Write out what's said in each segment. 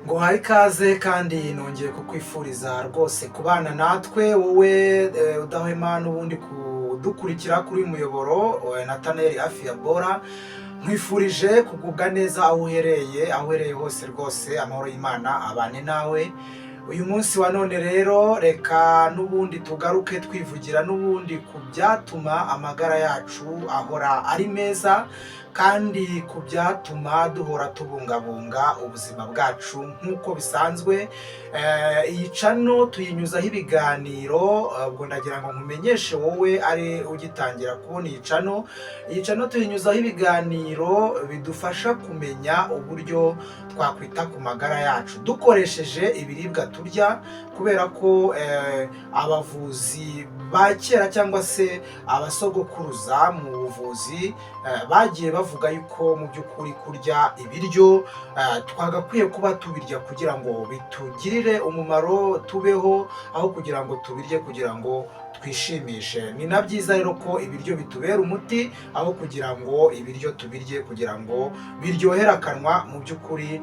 ngo hari ikaze kandi nongeye kukwifuriza rwose kubana natwe wowe udahwema n'ubundi kudukurikira kuri uyu muyoboro Nathanael hafi ya Bora. Nkwifurije kugubwa neza aho uhereye hose rwose, amahoro y'Imana abane nawe. Uyu munsi wa none rero reka n'ubundi tugaruke twivugira n'ubundi ku byatuma amagara yacu ahora ari meza, kandi ku byatuma duhora tubungabunga ubuzima bwacu nk'uko bisanzwe. Iyi channel tuyinyuzaho ibiganiro, ubwo ndagira ngo nkumenyeshe wowe ari ugitangira kubona iyi channel tuyinyuzaho ibiganiro bidufasha kumenya uburyo twakwita ku magara yacu dukoresheje ibiribwa turya, kubera ko abavuzi ba kera cyangwa se abasogokuruza mu buvuzi bagiye bavuga yuko mu by'ukuri kurya ibiryo twagakwiye kuba tubirya kugira ngo bitugirire umumaro tubeho, aho kugira ngo tubirye kugira ngo twishimishe. Ni na byiza rero ko ibiryo bitubera umuti aho kugira ngo ibiryo tubirye kugira ngo biryohere akanwa. Mu by'ukuri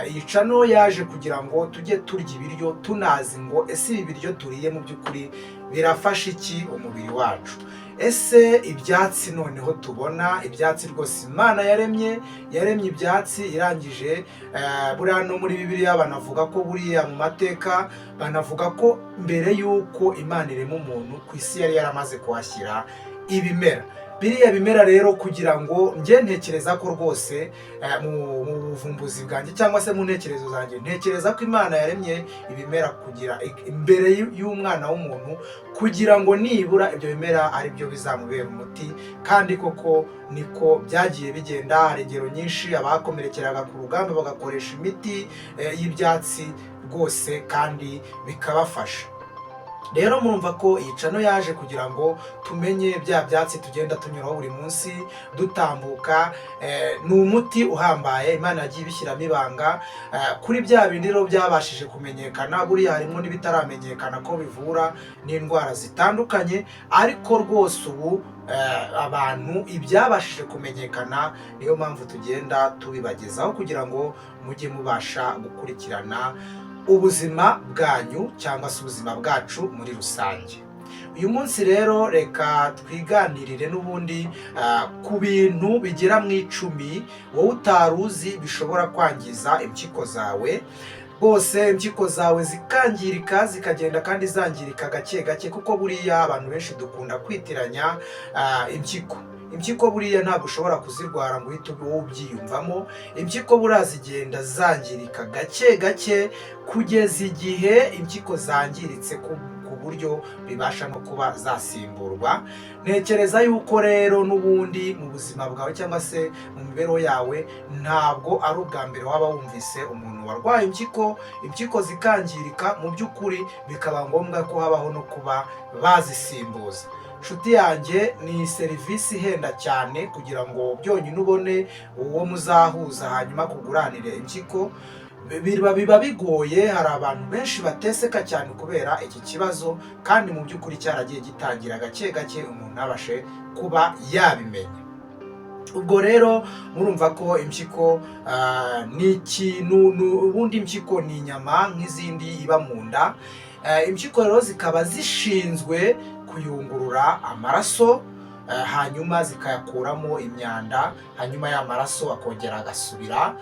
iyi channel yaje kugira ngo tujye turya ibiryo tunazi ngo ese ibi biryo turiye mu by'ukuri birafasha iki umubiri wacu. Ese ibyatsi noneho tubona ibyatsi rwose Imana yaremye ibyatsi irangije, buriya no muri Bibiliya banavuga ko buriya mu mateka banavuga ko mbere y'uko Imana irema umuntu ku isi yari yaramaze kuhashyira ibimera. Biriya bimera rero kugira ngo njye ntekereza ko rwose mu buvumbuzi bwanjye cyangwa se mu ntekerezo zanjye ntekereza ko Imana yaremye ibimera kugira imbere y'umwana w'umuntu, kugira ngo nibura ibyo bimera ari byo bizamubera umuti. Kandi koko niko byagiye bigenda. Hari ingero nyinshi, abakomerekeraga ku rugamba bagakoresha imiti y'ibyatsi rwose kandi bikabafasha. Rero murumva ko iyi channel yaje kugira ngo tumenye bya byatsi tugenda tunyuraho buri munsi dutambuka. Ni umuti uhambaye Imana yagiye ibishyiramo ibanga kuri bya bindi rero byabashije kumenyekana. Buriya harimo n'ibitaramenyekana ko bivura n'indwara zitandukanye, ariko rwose ubu abantu ibyabashije kumenyekana niyo mpamvu tugenda tubibagezaho kugira ngo mujye mubasha gukurikirana ubuzima bwanyu cyangwa se ubuzima bwacu muri rusange. Uyu munsi rero reka twiganirire n'ubundi ku bintu bigera mu 10 wowe utaruzi bishobora kwangiza impyiko zawe. Bose impyiko zawe zikangirika, zikagenda kandi zangirika gake gake, kuko buriya abantu benshi dukunda kwitiranya impyiko buriya ntabwo ushobora kuzirwara ngo uhite wowe ubyiyumvamo. Impyiko buriya zigenda zangirika gake gake kugeza igihe impyiko zangiritse ku buryo bibasha no kuba zasimburwa. Ntekereza yuko rero n'ubundi mu buzima bwawe cyangwa se mu mibereho yawe ntabwo ari ubwa mbere waba wumvise umuntu warwaye impyiko zikangirika, mu by'ukuri bikaba ngombwa ko habaho no kuba bazisimbuza. Nshuti yanjye, ni serivisi ihenda cyane kugira ngo byonyine ubone uwo muzahuza hanyuma kuguranire impyiko. Biba bigoye, hari abantu benshi bateseka cyane kubera iki kibazo, kandi mu by'ukuri cyaragiye gitangira gake gake umuntu abashe kuba yabimenya. Ubwo rero murumva ko impyiko ni ikintu, ubundi impyiko ni inyama nk'izindi iba mu nda. Impyiko rero zikaba zishinzwe kuyungurura amaraso, hanyuma zikayakuramo imyanda, hanyuma ya maraso akongera agasubira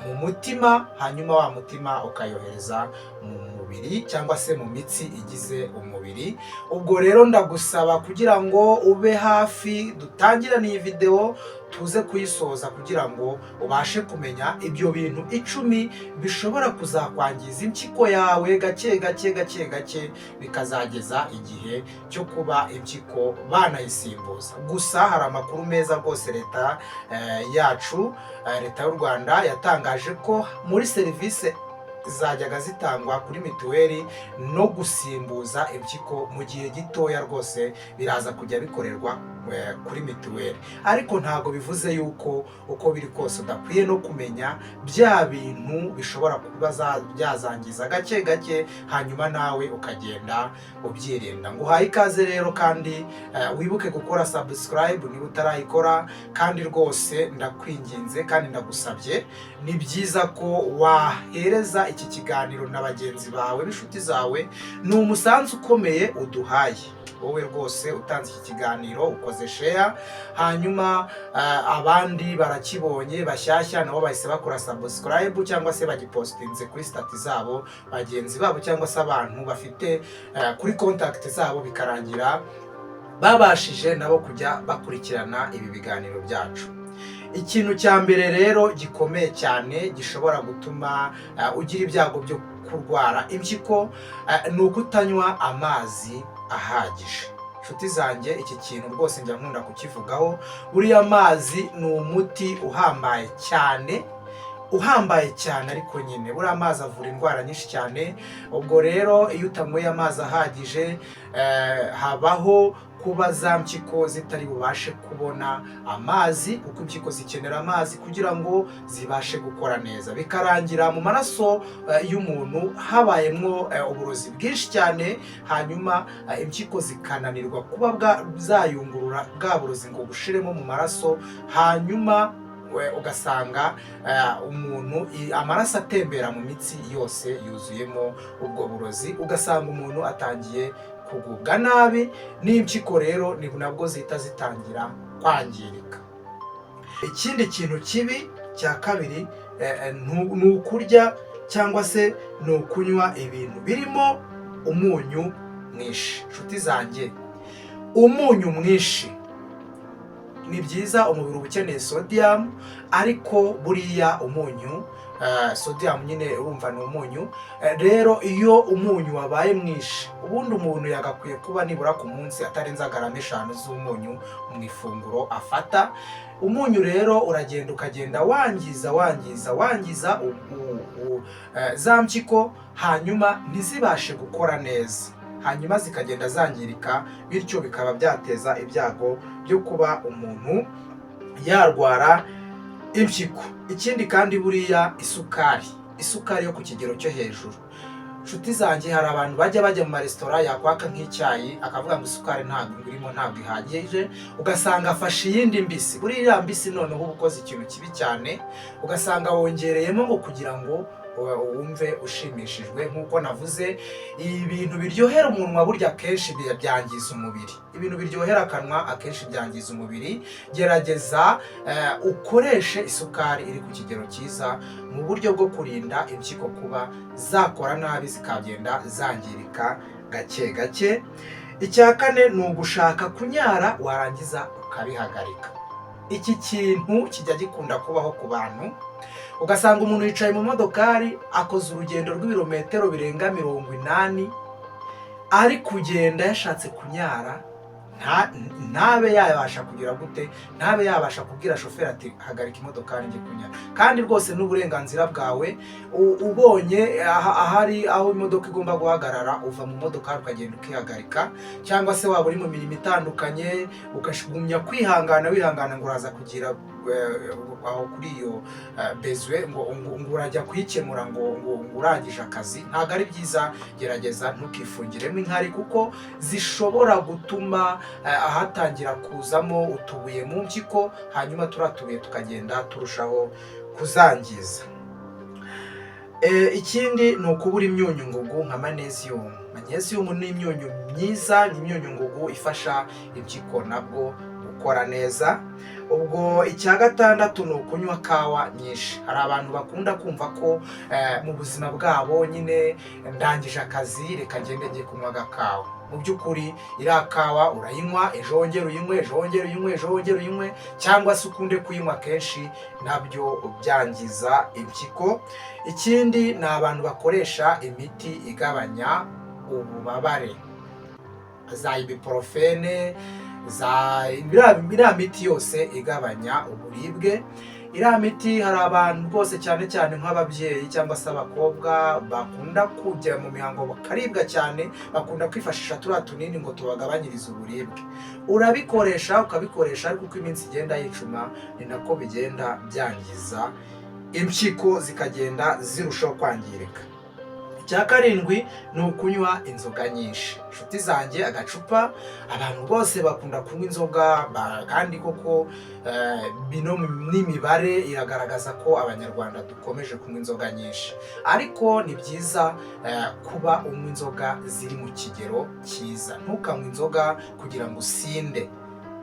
mu mutima, hanyuma wa mutima ukayohereza mu mubiri cyangwa se mu mitsi igize umubiri. Ubwo rero ndagusaba kugira ngo ube hafi dutangirane iyi video tuze kuyisoza, kugira ngo ubashe kumenya ibyo bintu 10 bishobora kuzakwangiza impyiko yawe gake gake bikazageza igihe cyo kuba impyiko banayisimbuza. Gusa hari amakuru meza rwose leta yacu, leta y'u Rwanda yatangaje ko muri serivisi zajyaga zitangwa kuri mituweli no gusimbuza impyiko mu gihe gitoya rwose biraza kujya bikorerwa kuri mituweli. Ariko ntabwo bivuze yuko uko biri kose udakwiye no kumenya bya bintu bishobora kuba byazangiza gake gake, hanyuma nawe ukagenda ubyirinda. Nguhaye ikaze rero, kandi wibuke gukora subscribe niba utarayikora, kandi rwose ndakwinginze kandi ndagusabye, ni byiza ko wahereza iki kiganiro na bagenzi bawe b'inshuti zawe, ni umusanzu ukomeye uduhaye. Wowe rwose utanze iki kiganiro ukoze share, hanyuma abandi barakibonye bashyashya nabo bahise bakora subscribe cyangwa se bagipostinze kuri stati zabo bagenzi babo cyangwa se abantu bafite kuri contact zabo, bikarangira babashije nabo kujya bakurikirana ibi biganiro byacu. Ikintu cya mbere rero gikomeye cyane gishobora gutuma ugira ibyago byo kurwara impyiko ni ukutanywa amazi ahagije. Nshuti zanjye, iki kintu rwose njya nkunda kukivugaho. Buriya amazi ni umuti uhambaye cyane, ariko nyine buriya amazi avura indwara nyinshi cyane. Ubwo rero iyo utanyweye amazi ahagije habaho kuba za mpyiko zitari bubashe kubona amazi, kuko impyiko zikenera amazi kugira ngo zibashe gukora neza, bikarangira mu maraso y'umuntu habayemo uburozi bwinshi cyane, hanyuma impyiko zikananirwa kuba zayungurura bwa burozi ngo bushiremo mu maraso, hanyuma ugasanga umuntu amaraso atembera mu mitsi yose yuzuyemo ubwo burozi, ugasanga umuntu atangiye kugubwa nabi, n'impyiko rero ni nabwo zihita zitangira kwangirika. Ikindi kintu kibi cya kabiri ni ukurya cyangwa se ni ukunywa ibintu birimo umunyu mwinshi. Nshuti zanjye, umunyu mwinshi ni byiza, umubiri uba ukeneye sodium, ariko buriya umunyu sodium nyine urumva ni umunyu. Rero iyo umunyu wabaye mwinshi, ubundi umuntu yagakwiye kuba nibura ku munsi atarenza garama 5 z'umunyu mu ifunguro afata. Umunyu rero uragenda ukagenda wangiza za mpyiko, hanyuma ntizibashe gukora neza, hanyuma zikagenda zangirika, bityo bikaba byateza ibyago byo kuba umuntu yarwara impyiko. Ikindi kandi buriya isukari yo ku kigero cyo hejuru. Nshuti zanjye, hari abantu bajya mu maresitora yakwaka nk'icyayi akavuga ngo isukari ntabwo irimo, ntabwo ihagije, ugasanga afashe iyindi mbisi. Buriya mbisi noneho uba ukoze ikintu kibi cyane, ugasanga wongereyemo ngo kugira ngo wumve ushimishijwe. Nk'uko navuze, ibintu biryohera umunwa burya akenshi byangiza umubiri, ibintu biryohera akanwa akenshi byangiza umubiri. Gerageza ukoreshe isukari iri ku kigero cyiza mu buryo bwo kurinda impyiko kuba zakora nabi zikagenda zangirika gake gake. Icya kane ni ugushaka kunyara warangiza ukabihagarika. Iki kintu kijya gikunda kubaho ku bantu, ugasanga umuntu yicaye mu modokari akoze urugendo rw'ibirometero birenga 80, ari kugenda yashatse kunyara, ntabe yabasha kugira gute, ntabe yabasha kubwira shoferi ati hagarika imodokari njye kunyara. Kandi rwose n'uburenganzira bwawe, ubonye ahari aho imodoka igomba guhagarara uva mu modokari ukagenda ukihagarika, cyangwa se waba uri mu mirimo itandukanye ukashugumya kwihangana ngo uraza kugira aho kuri iyo bezwe ngo urajya kuyikemura ngo urangije akazi. Ntabwo ari byiza. Gerageza ntukifungiremo inkari, kuko zishobora gutuma ahatangira kuzamo utubuye mu mpyiko, hanyuma turatubuye tukagenda turushaho kuzangiza. Ikindi ni ukubura imyunyu ngugu nka magnesium. Magnesium ni imyunyu myiza, ni imyunyu ngugu ifasha impyiko nabwo gukora neza. Ubwo icya gatandatu ni ukunywa kawa nyinshi. Hari abantu bakunda kumva ko mu buzima bwabo nyine ndangije akazi reka ngende ngiye kunywa agakawa. Mu by'ukuri iriya kawa urayinywa, ejo wongera uyinywe, cyangwa se ukunde kuyinywa kenshi, nabyo byangiza impyiko. Ikindi ni abantu bakoresha imiti igabanya ububabare, za ibuprofene, iriya miti yose igabanya uburibwe. Iriya miti hari abantu rwose cyane nk'ababyeyi cyangwa se abakobwa bakunda kujya mu mihango bakaribwa cyane, bakunda kwifashisha turiya tunini ngo tubagabanyirize uburibwe. Urabikoresha ukabikoresha, ariko uko iminsi igenda yicuma ni nako bigenda byangiza impyiko zikagenda zirushaho kwangirika. icya karindwi ni ukunywa inzoga nyinshi. Inshuti zanjye, agacupa, abantu bose bakunda kunywa inzoga, kandi koko bino n'imibare iragaragaza ko abanyarwanda dukomeje kunywa inzoga nyinshi, ariko ni byiza kuba unywa inzoga ziri mu kigero cyiza. Ntukanywe inzoga kugira ngo usinde.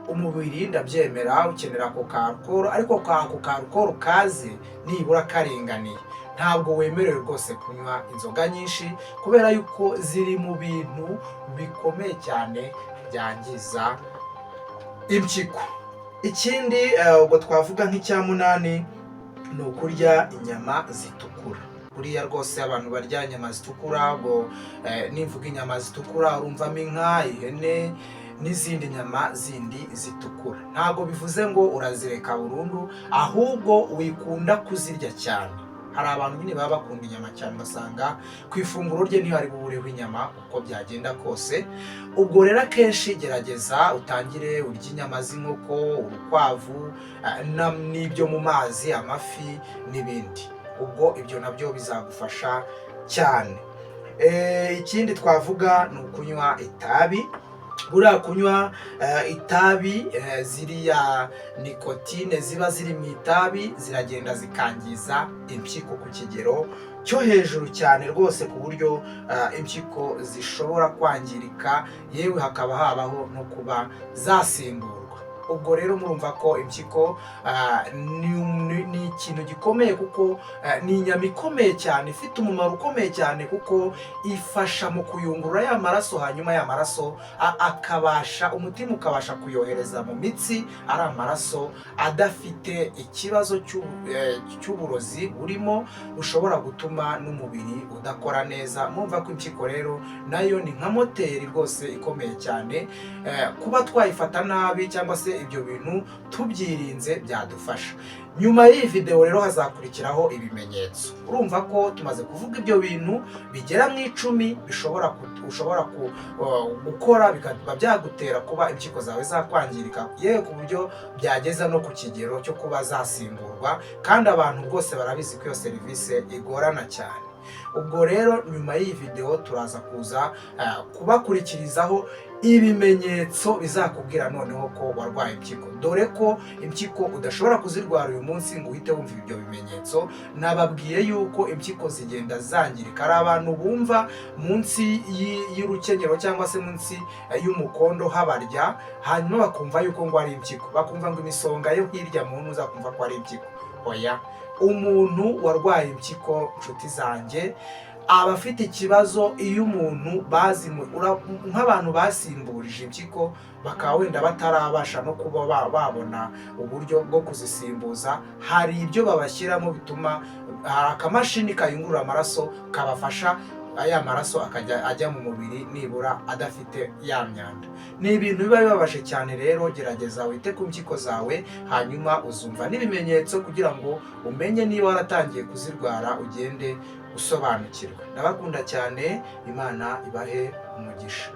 Umubiri ndabyemera ukenera ako ka alcohol, ariko ako ka alcohol kaze nibura karinganiye. Ntabwo wemerewe rwose kunywa inzoga nyinshi, kubera yuko ziri mu bintu bikomeye cyane byangiza impyiko. Ikindi ubwo twavuga nk'icya munani ni ukurya inyama zitukura. Buriya rwose abantu barya inyama zitukura, ubwo nivuga inyama zitukura urumvamo inka, ihene n'izindi nyama zindi zitukura. Ntabwo bivuze ngo urazireka burundu, ahubwo wikunda kuzirya cyane. Hari abantu nyine baba bakunda inyama cyane, ugasanga ku ifunguro rye ntihari bubureho inyama uko byagenda kose. Ubwo rero akenshi gerageza utangire urya inyama z'inkoko, urukwavu, n'ibyo mu mazi, amafi n'ibindi. Ubwo ibyo nabyo bizagufasha cyane. Ikindi twavuga ni ukunywa itabi. Buriya kunywa itabi, ziriya nikotine ziba ziri mu itabi ziragenda zikangiza impyiko ku kigero cyo hejuru cyane rwose, ku buryo impyiko zishobora kwangirika, yewe hakaba habaho no kuba zasimburwa. Ubwo rero murumva ko impyiko ni ikintu gikomeye, kuko ni inyama ikomeye cyane, ifite umumaro ukomeye cyane, kuko ifasha mu kuyungurura ya maraso, hanyuma ya maraso umutima ukabasha kuyohereza mu mitsi ari amaraso adafite ikibazo cy'uburozi burimo bushobora gutuma n'umubiri udakora neza. Murumva ko impyiko rero nayo ni nka moteri rwose ikomeye cyane. Kuba twayifata nabi cyangwa se ibyo bintu tubyirinze byadufasha. Nyuma y'iyi video rero hazakurikiraho ibimenyetso. Urumva ko tumaze kuvuga ibyo bintu bigera mu 10 ushobora gukora bikaba byagutera kuba impyiko zawe zakwangirika, yewe ku buryo byageza no ku kigero cyo kuba zasimburwa, kandi abantu rwose barabizi ko iyo serivisi igorana cyane. Ubwo rero nyuma y'iyi video turaza kuza kubakurikirizaho ibimenyetso bizakubwira noneho ko warwaye impyiko, dore ko impyiko udashobora kuzirwara uyu munsi ngo uhite wumva ibyo bimenyetso. Nababwiye yuko impyiko zigenda zangirika. Ari abantu bumva munsi y'urukenyero cyangwa se munsi y'umukondo habarya, hanyuma bakumva yuko ngo ari impyiko, bakumva ngo imisonga yo hirya muntu uzakumva ko ari impyiko. Oya, umuntu warwaye impyiko, nshuti zanjye, aba afite ikibazo iyo umuntu nk'abantu basimburije impyiko, bakaba wenda batarabasha no kuba babona uburyo bwo kuzisimbuza. Hari ibyo babashyiramo bituma akamashini kayungurura amaraso kabafasha aya maraso akajya ajya mu mubiri nibura adafite ya myanda. Ni ibintu biba bibabaje cyane. Rero gerageza wite ku mpyiko zawe, hanyuma uzumva n'ibimenyetso kugira ngo umenye niba waratangiye kuzirwara, ugende usobanukirwa. Ndabakunda cyane, Imana ibahe umugisha.